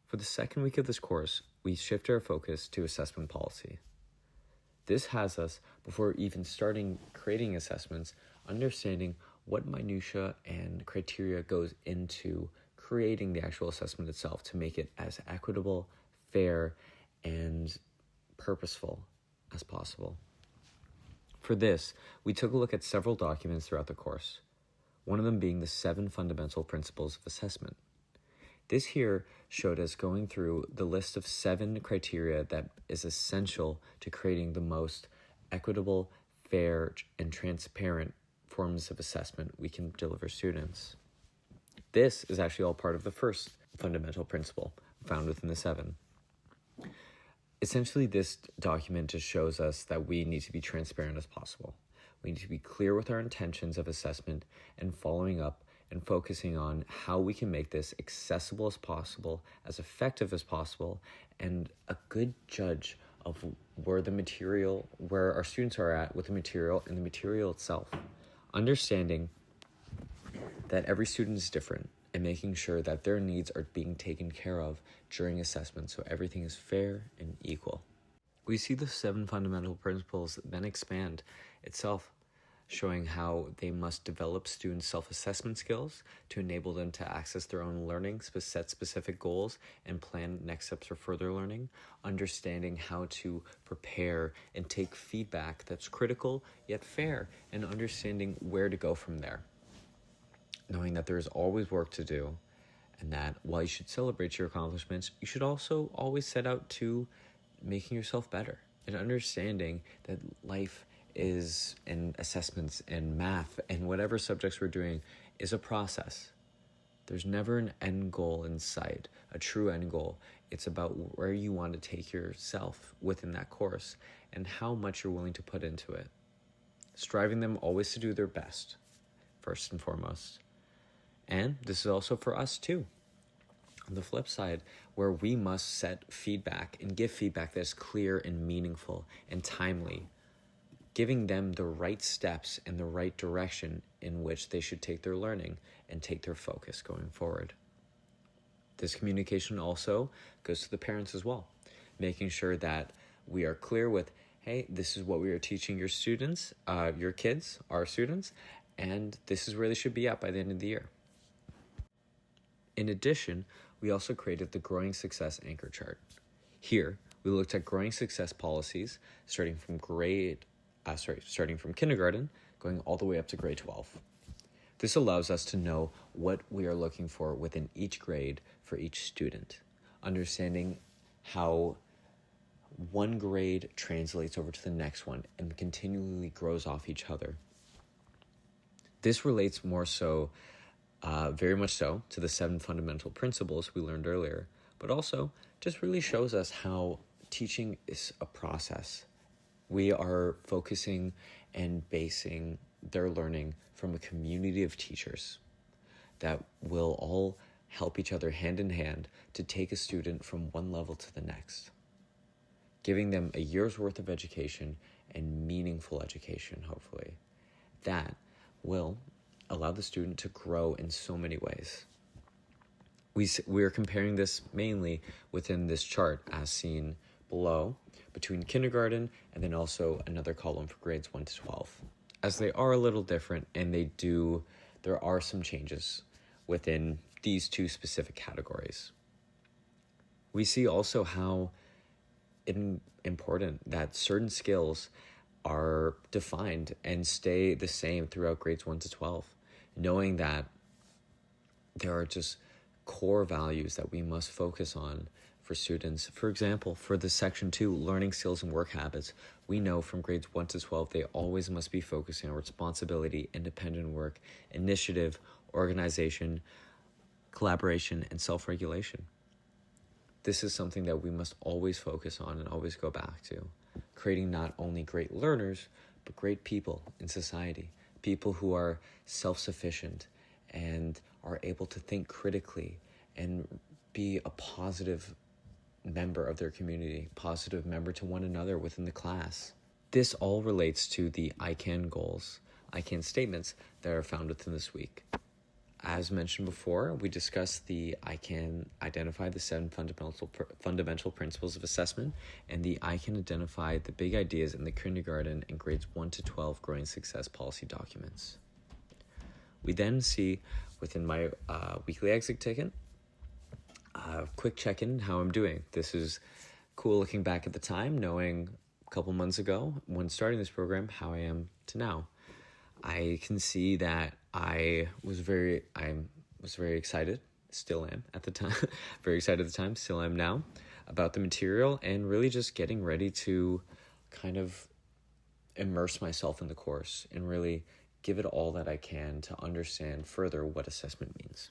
For the second week of this course, we shift our focus to assessment policy. This has us, before even starting creating assessments, understanding what minutia and criteria goes into creating the actual assessment itself to make it as equitable, fair, and purposeful as possible. For this, we took a look at several documents throughout the course, one of them being the 7 fundamental principles of assessment. This here showed us going through the list of 7 criteria that is essential to creating the most equitable, fair, and transparent forms of assessment we can deliver students. This is actually all part of the first fundamental principle found within the 7. Essentially, this document just shows us that we need to be transparent as possible. We need to be clear with our intentions of assessment and following up and focusing on how we can make this accessible as possible, as effective as possible, and a good judge of where our students are at with the material and the material itself. Understanding that every student is different and making sure that their needs are being taken care of during assessment so everything is fair and equal. We see the 7 fundamental principles then expand itself, showing how they must develop students' self-assessment skills to enable them to access their own learning, set specific goals, and plan next steps for further learning, understanding how to prepare and take feedback that's critical yet fair, and understanding where to go from there. Knowing that there is always work to do, and that while you should celebrate your accomplishments, you should also always set out to making yourself better, and understanding that life is, and assessments and math and whatever subjects we're doing is a process. There's never an end goal in sight, a true end goal. It's about where you want to take yourself within that course and how much you're willing to put into it. Striving them always to do their best, first and foremost. And this is also for us too. On the flip side, where we must set feedback and give feedback that is clear and meaningful and timely, giving them the right steps and the right direction in which they should take their learning and take their focus going forward. This communication also goes to the parents as well, making sure that we are clear with, hey, this is what we are teaching your students, your kids, our students, and this is where they should be at by the end of the year. In addition, we also created the Growing Success Anchor Chart. Here, we looked at growing success policies starting from kindergarten, going all the way up to grade 12. This allows us to know what we are looking for within each grade for each student, understanding how one grade translates over to the next one and continually grows off each other. This relates more so, very much so, to the 7 fundamental principles we learned earlier, but also just really shows us how teaching is a process. We are focusing and basing their learning from a community of teachers that will all help each other hand in hand to take a student from one level to the next, giving them a year's worth of education and meaningful education, hopefully. That will allow the student to grow in so many ways. We are comparing this mainly within this chart as seen below, between kindergarten and then also another column for grades 1 to 12. As they are a little different and there are some changes within these 2 specific categories. We see also how important that certain skills are defined and stay the same throughout grades 1 to 12, knowing that there are just core values that we must focus on for students. For example, for the section 2, learning skills and work habits, we know from grades 1 to 12, they always must be focusing on responsibility, independent work, initiative, organization, collaboration, and self-regulation. This is something that we must always focus on and always go back to, creating not only great learners, but great people in society, people who are self-sufficient and are able to think critically and be a positive member of their community, positive member to one another within the class. This all relates to the I CAN goals, I CAN statements that are found within this week. As mentioned before, we discussed I can identify the 7 fundamental principles of assessment, and I can identify the big ideas in the kindergarten and grades 1 to 12 growing success policy documents. We then see within my weekly exit ticket, quick check-in how I'm doing. This is cool looking back at the time, knowing a couple months ago when starting this program how I am to now. I can see that I was very excited, still am at the time, very excited at the time, still am now, about the material, and really just getting ready to kind of immerse myself in the course and really give it all that I can to understand further what assessment means.